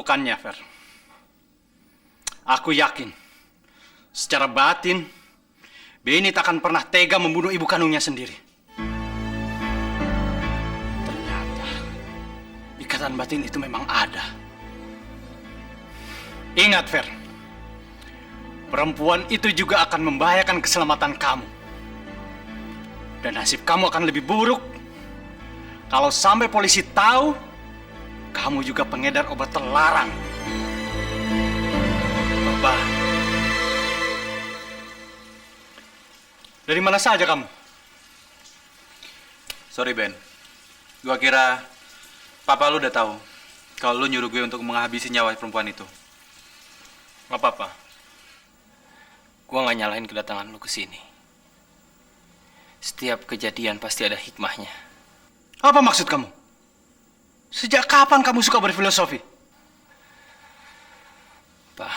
melakukannya, Fer. Aku yakin, secara batin, Benny tak akan pernah tega membunuh ibu kandungnya sendiri. Ternyata, ikatan batin itu memang ada. Ingat, Fer, perempuan itu juga akan membahayakan keselamatan kamu. Dan nasib kamu akan lebih buruk kalau sampai polisi tahu kamu juga pengedar obat terlarang. Bapak, dari mana saja kamu? Sorry Ben, gua kira papa lu udah tahu kalau lu nyuruh gue untuk menghabisi nyawa perempuan itu. Gak apa-apa. Gua gak nyalahin kedatangan lu ke sini. Setiap kejadian pasti ada hikmahnya. Apa maksud kamu? Sejak kapan kamu suka berfilosofi? Pak,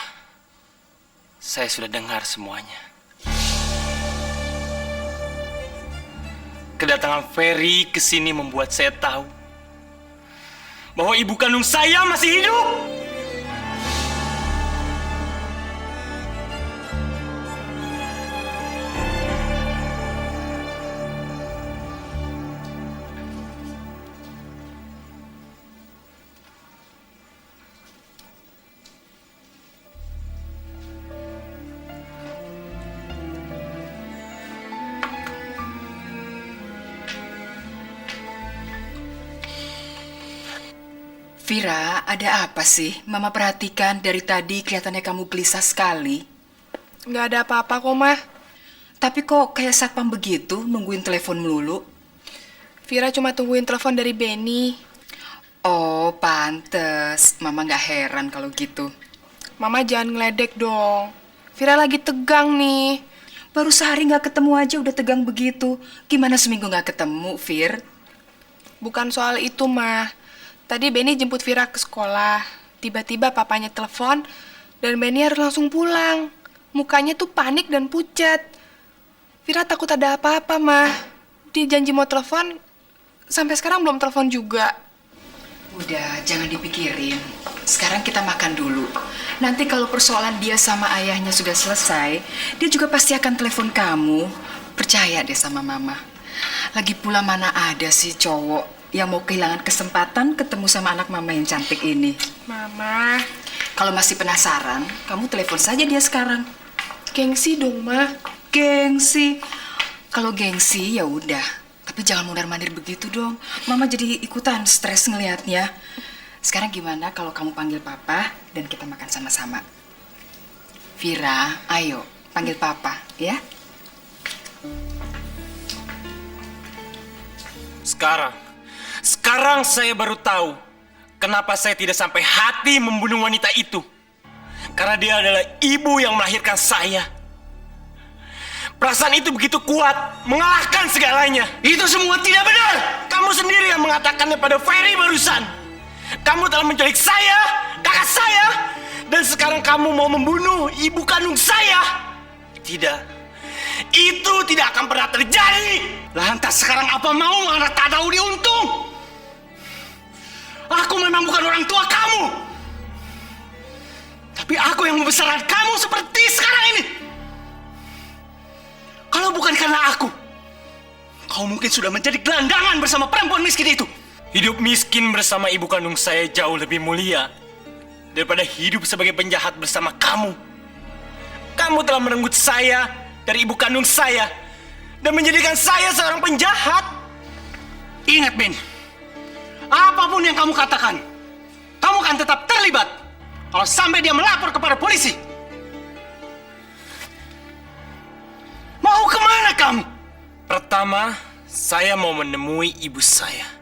saya sudah dengar semuanya. Kedatangan Ferry ke sini membuat saya tahu bahwa ibu kandung saya masih hidup. Vira, ada apa sih? Mama perhatikan dari tadi kelihatannya kamu gelisah sekali. Nggak ada apa-apa kok, Mah. Tapi kok kayak satpam begitu, nungguin telepon melulu? Vira cuma tungguin telepon dari Benny. Oh, pantes. Mama nggak heran kalau gitu. Mama jangan ngeledek dong. Vira lagi tegang nih. Baru sehari nggak ketemu aja udah tegang begitu. Gimana seminggu nggak ketemu, Vir? Bukan soal itu, Mah. Tadi Benny jemput Vira ke sekolah. Tiba-tiba papanya telepon dan Benny harus langsung pulang. Mukanya tuh panik dan pucat. Vira takut ada apa-apa, Mah. Dia janji mau telepon, sampai sekarang belum telepon juga. Udah, jangan dipikirin. Sekarang kita makan dulu. Nanti kalau persoalan dia sama ayahnya sudah selesai, dia juga pasti akan telepon kamu. Percaya deh sama Mama. Lagi pula mana ada sih cowok yang mau kehilangan kesempatan ketemu sama anak Mama yang cantik ini. Mama. Kalau masih penasaran, kamu telepon saja dia sekarang. Gengsi dong, Mah. Gengsi. Kalau gengsi ya udah. Tapi jangan mundar-mandir begitu dong. Mama jadi ikutan stres ngelihatnya. Sekarang gimana kalau kamu panggil Papa dan kita makan sama-sama? Vira, ayo panggil Papa, ya? Sekarang saya baru tahu kenapa saya tidak sampai hati membunuh wanita itu. Karena dia adalah ibu yang melahirkan saya. Perasaan itu begitu kuat, mengalahkan segalanya. Itu semua tidak benar! Kamu sendiri yang mengatakannya pada Ferry barusan. Kamu telah menculik saya, kakak saya, dan sekarang kamu mau membunuh ibu kandung saya. Tidak, itu tidak akan pernah terjadi. Lantas sekarang apa mau anak tak tahu diuntung? Aku memang bukan orang tua kamu. Tapi aku yang membesarkan kamu seperti sekarang ini. Kalau bukan karena aku, kau mungkin sudah menjadi gelandangan bersama perempuan miskin itu. Hidup miskin bersama ibu kandung saya jauh lebih mulia daripada hidup sebagai penjahat bersama kamu. Kamu telah merenggut saya dari ibu kandung saya dan menjadikan saya seorang penjahat. Ingat, Ben, apapun yang kamu katakan, kamu akan tetap terlibat kalau sampai dia melapor kepada polisi. Mau kemana kamu? Pertama, saya mau menemui ibu saya.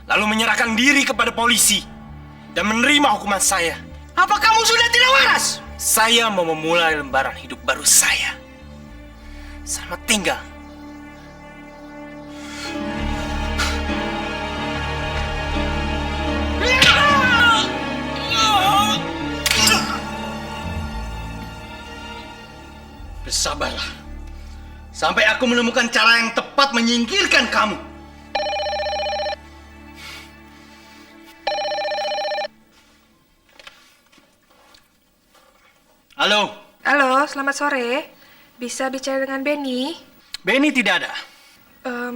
Lalu menyerahkan diri kepada polisi dan menerima hukuman saya. Apa kamu sudah tidak waras? Saya mau memulai lembaran hidup baru saya. Selamat tinggal. Bersabarlah. Sampai aku menemukan cara yang tepat menyingkirkan kamu. Halo, Halo, selamat sore. Bisa bicara dengan Benny? Benny tidak ada.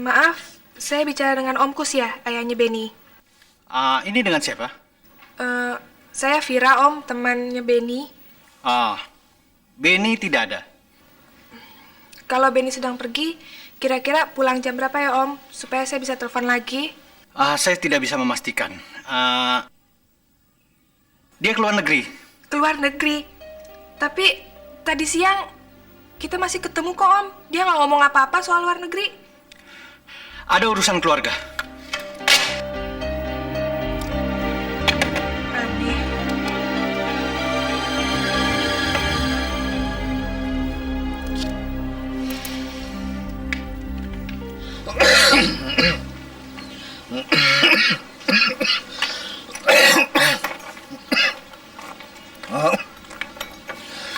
Maaf, saya bicara dengan Om Kus ya, ayahnya Benny. Ini dengan siapa? Saya Vira, Om, temannya Benny. Benny tidak ada. Kalau Benny sedang pergi, kira-kira pulang jam berapa ya, Om? Supaya saya bisa telepon lagi. Saya tidak bisa memastikan. Dia keluar negeri. Keluar negeri. Tapi tadi siang kita masih ketemu kok, Om. Dia nggak ngomong apa-apa soal luar negeri. Ada urusan keluarga. Aneh.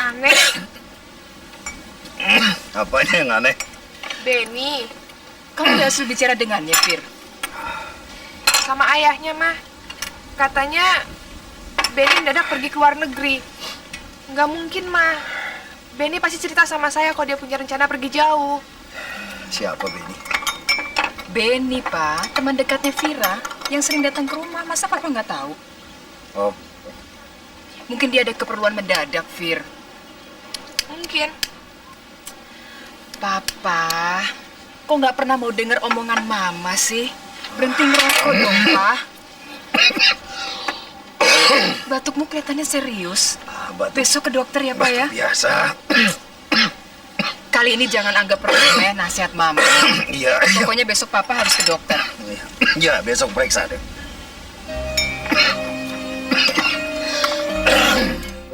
Aneh. Apanya yang aneh? Benny, Kamu berhasil bicara dengannya, Fir? sama ayahnya, mah. Katanya Benny mendadak pergi ke luar negeri. Nggak mungkin, mah. Benny pasti cerita sama saya kalau dia punya rencana pergi jauh. Siapa Benny? Benny, Pak. Teman dekatnya Vira yang sering datang ke rumah. Masa Papa nggak tahu? Oh, Mungkin dia ada keperluan mendadak, Fir. Mungkin. Papa, kok nggak pernah mau dengar omongan Mama sih? Berhenti ngerokok dong, Pak. Batukmu kelihatannya serius. batuk Besok ke dokter ya, Pak ya? biasa. Kali ini jangan anggap remeh nasihat Mama. Iya, iya. Pokoknya besok Papa harus ke dokter. Ya, besok periksa deh.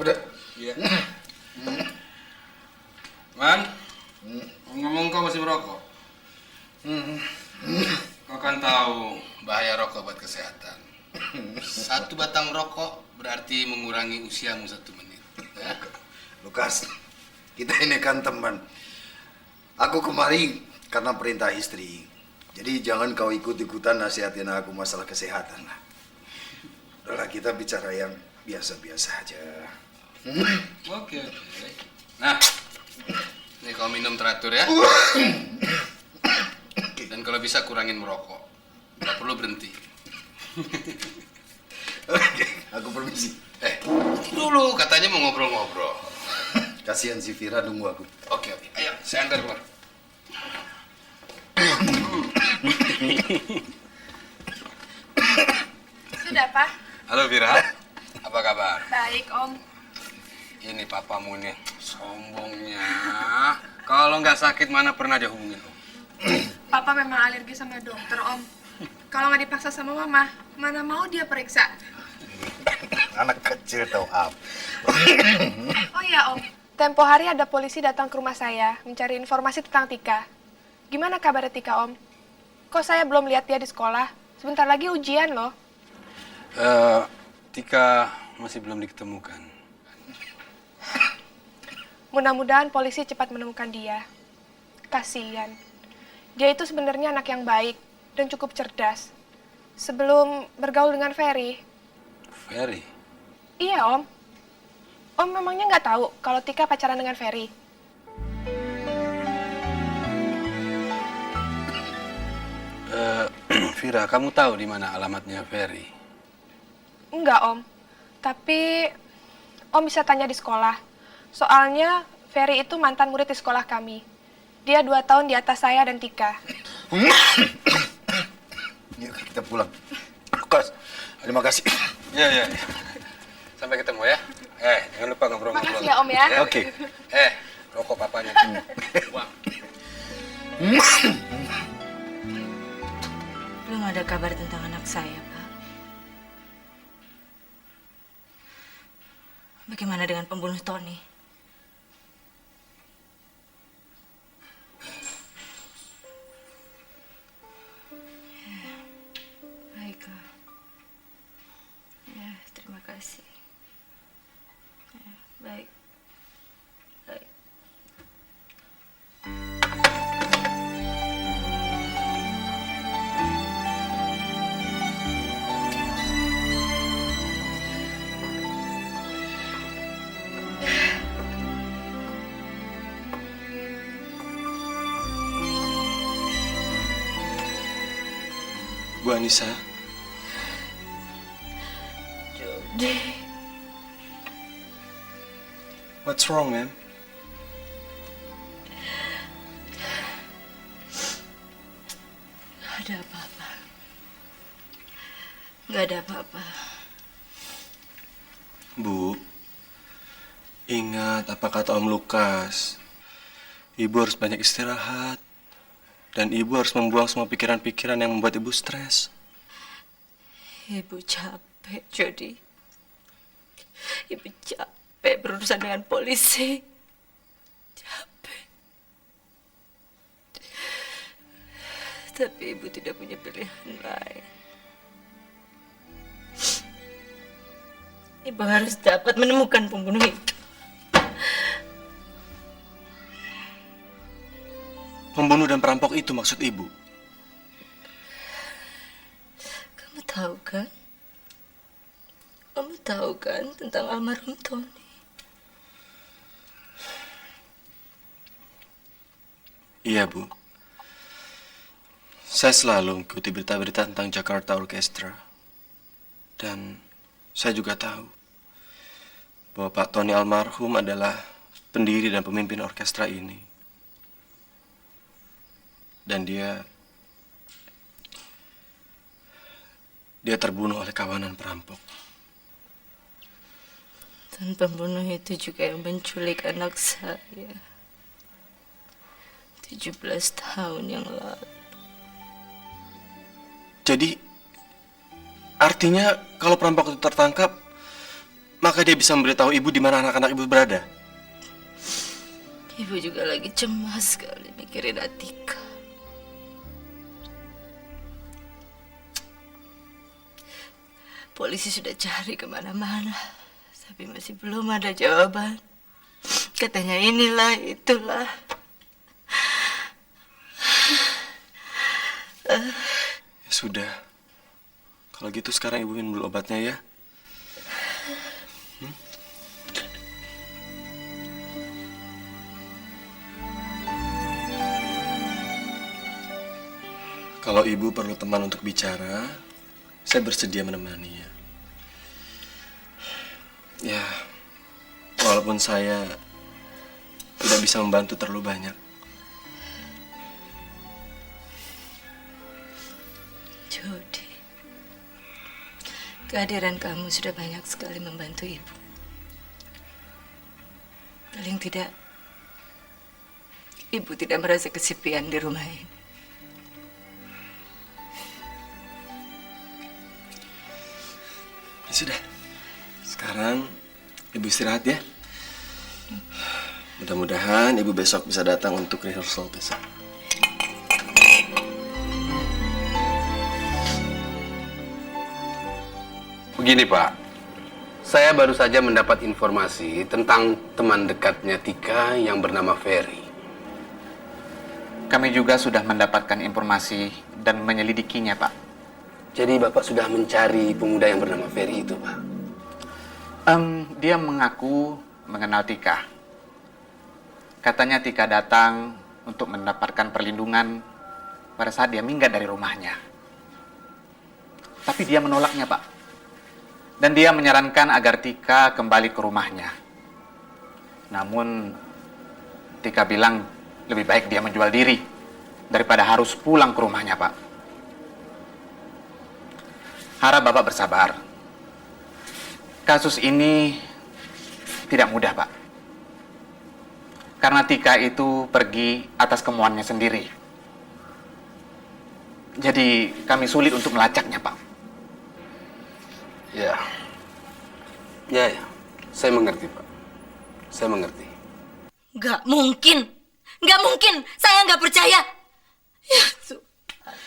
Udah. Iya. Man, ngomong kau masih merokok. Kau kan tahu bahaya rokok buat kesehatan. Satu batang rokok berarti mengurangi usiamu 1 menit. Ya? Lukas, kita ini kan teman. Aku kemari karena perintah istri. Jadi jangan kau ikut-ikutan nasihatin aku masalah kesehatan lah. Udahlah, kita bicara yang biasa-biasa aja. Oke. Nah, ini kau minum teratur ya. Dan kalau bisa kurangin merokok. Nggak perlu berhenti. Oke, aku permisi. Dulu katanya mau ngobrol-ngobrol. Kasihan si Vira nunggu aku. Oke. Ayo, saya antar keluar. Sudah, Pak. Halo Vira, apa kabar? Baik, Om. Ini papamu nih, sombongnya. Kalau nggak sakit mana pernah dia hubungin Om. Papa memang alergi sama dokter, Om. Kalau nggak dipaksa sama Mama, mana mau dia periksa? Anak kecil tahu apa. Oh iya, Om. Tempo hari ada polisi datang ke rumah saya mencari informasi tentang Tika. Gimana kabar Tika, Om? Kok saya belum lihat dia di sekolah? Sebentar lagi ujian loh. Tika masih belum diketemukan. Mudah-mudahan polisi cepat menemukan dia. Kasihan. Dia itu sebenarnya anak yang baik dan cukup cerdas. Sebelum bergaul dengan Ferry. Ferry? Iya, Om. Om memangnya nggak tahu kalau Tika pacaran dengan Ferry? Vira, kamu tahu di mana alamatnya Ferry? Enggak, Om. Tapi Om bisa tanya di sekolah. Soalnya Ferry itu mantan murid di sekolah kami. Dia 2 tahun di atas saya dan Tika. Yuk, kita pulang. Lukas, terima kasih. Iya. Sampai ketemu ya. Jangan lupa ngobrol-ngobrol. Makasih ya, Om ya. Oke. Rokok papanya. Wah. Belum ada kabar tentang anak saya, Pak. Bagaimana dengan pembunuh Tony? Baiklah. Ya, terima kasih. Ya, baik. Baik. Anissa? Jody. What's wrong, man? Gak ada apa-apa. Gak ada apa-apa. Bu, ingat apa kata Om Lukas. Ibu harus banyak istirahat. Dan ibu harus membuang semua pikiran-pikiran yang membuat ibu stres. Ibu capek, Jody. Ibu capek berurusan dengan polisi. Capek. Tapi ibu tidak punya pilihan lain. Ibu harus dapat menemukan pembunuh itu. Pembunuh dan perampok itu maksud ibu? Kamu tahu kan? Kamu tahu kan tentang almarhum Tony? Iya, Bu. Saya selalu mengikuti berita-berita tentang Jakarta Orchestra. Dan saya juga tahu bahwa Pak Tony almarhum adalah pendiri dan pemimpin orkestra ini. Dan dia terbunuh oleh kawanan perampok. Dan pembunuh itu juga yang menculik anak saya 17 tahun yang lalu. Jadi, artinya kalau perampok itu tertangkap, maka dia bisa memberitahu ibu di mana anak-anak ibu berada. Ibu juga lagi cemas sekali mikirin Atika. Polisi sudah cari kemana-mana, tapi masih belum ada jawaban. Katanya inilah, itulah. Ya sudah. Kalau gitu sekarang ibu minum dulu obatnya ya. Kalau ibu perlu teman untuk bicara, saya bersedia menemaninya. Ya, walaupun saya tidak bisa membantu terlalu banyak. Jody, kehadiran kamu sudah banyak sekali membantu ibu. Paling tidak, ibu tidak merasa kesepian di rumah ini. Ya sudah, sekarang ibu istirahat ya. Mudah-mudahan ibu besok bisa datang untuk rehearsal besok. Begini Pak, saya baru saja mendapat informasi tentang teman dekatnya Tika yang bernama Ferry. Kami juga sudah mendapatkan informasi dan menyelidikinya, Pak. Jadi Bapak sudah mencari pemuda yang bernama Ferry itu, Pak? Dia mengaku mengenal Tika. Katanya Tika datang untuk mendapatkan perlindungan pada saat dia minggat dari rumahnya. Tapi dia menolaknya, Pak. Dan dia menyarankan agar Tika kembali ke rumahnya. Namun, Tika bilang lebih baik dia menjual diri daripada harus pulang ke rumahnya, Pak. Harap Bapak bersabar. Kasus ini tidak mudah, Pak. Karena Tika itu pergi atas kemauannya sendiri. Jadi kami sulit untuk melacaknya, Pak. Ya. Saya mengerti, Pak. Saya mengerti. Nggak mungkin. Nggak mungkin. Saya nggak percaya. Ya,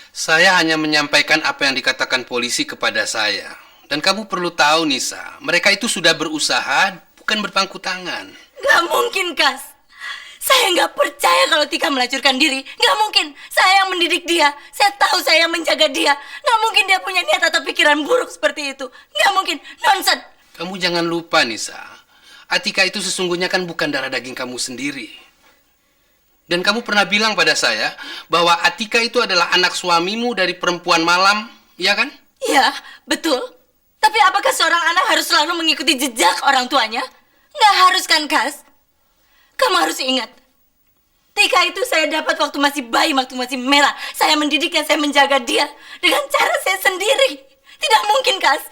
Saya hanya menyampaikan apa yang dikatakan polisi kepada saya. Dan kamu perlu tahu, Nisa, mereka itu sudah berusaha, bukan berpangku tangan. nggak mungkin, Kas. Saya nggak percaya kalau Tika melacurkan diri. Nggak mungkin. Saya yang mendidik dia. Saya tahu saya yang menjaga dia. Nggak mungkin dia punya niat atau pikiran buruk seperti itu. Nggak mungkin. Nonsen. Kamu jangan lupa, Nisa. Atika itu sesungguhnya kan bukan darah daging kamu sendiri. Dan kamu pernah bilang pada saya bahwa Atika itu adalah anak suamimu dari perempuan malam Iya kan? Iya, betul. Tapi apakah seorang anak harus selalu mengikuti jejak orang tuanya? Nggak harus kan, Kas? Kamu harus ingat, Tika itu saya dapat waktu masih bayi, waktu masih merah. Saya mendidiknya, saya menjaga dia dengan cara saya sendiri. Tidak mungkin, Kas.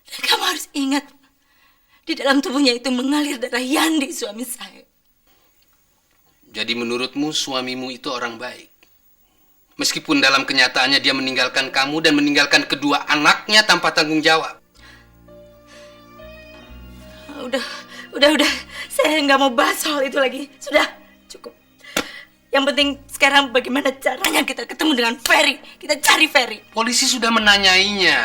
Dan kamu harus ingat, di dalam tubuhnya itu mengalir darah Yandi, suami saya. Jadi menurutmu suamimu itu orang baik? Meskipun dalam kenyataannya dia meninggalkan kamu dan meninggalkan kedua anaknya tanpa tanggung jawab. Udah. Saya nggak mau bahas soal itu lagi. Sudah, cukup. Yang penting sekarang bagaimana caranya kita ketemu dengan Ferry. Kita cari Ferry. Polisi sudah menanyainya.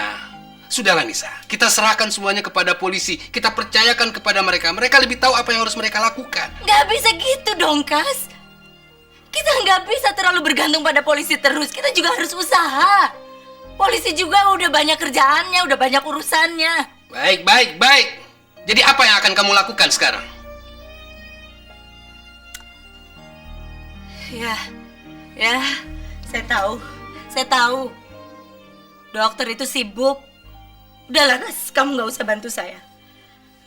Sudahlah Nisa, kita serahkan semuanya kepada polisi. Kita percayakan kepada mereka. Mereka lebih tahu apa yang harus mereka lakukan. Nggak bisa gitu dong, Kas. Kita nggak bisa terlalu bergantung pada polisi terus. Kita juga harus usaha. Polisi juga udah banyak kerjaannya, udah banyak urusannya. Baik. Jadi apa yang akan kamu lakukan sekarang? Ya, saya tahu. Dokter itu sibuk. Udahlah, Kas, kamu nggak usah bantu saya.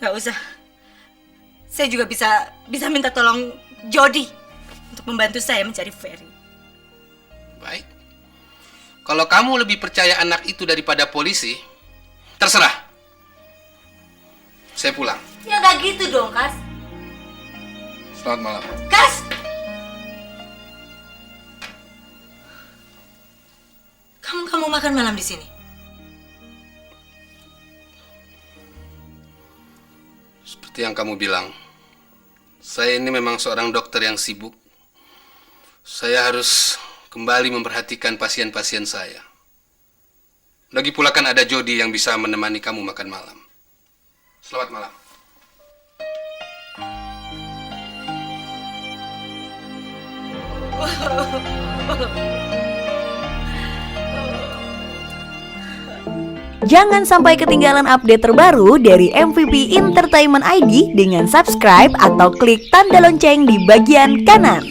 Nggak usah. Saya juga bisa minta tolong Jody untuk membantu saya mencari Ferry. Baik. Kalau kamu lebih percaya anak itu daripada polisi, terserah. Saya pulang. Ya nggak gitu dong, Kas. Selamat malam. Kas! Kamu makan malam di sini? Seperti yang kamu bilang, saya ini memang seorang dokter yang sibuk. Saya harus kembali memperhatikan pasien-pasien saya. Lagi pula kan ada Jody yang bisa menemani kamu makan malam. Selamat malam. Jangan sampai ketinggalan update terbaru dari MVP Entertainment ID dengan subscribe atau klik tanda lonceng di bagian kanan.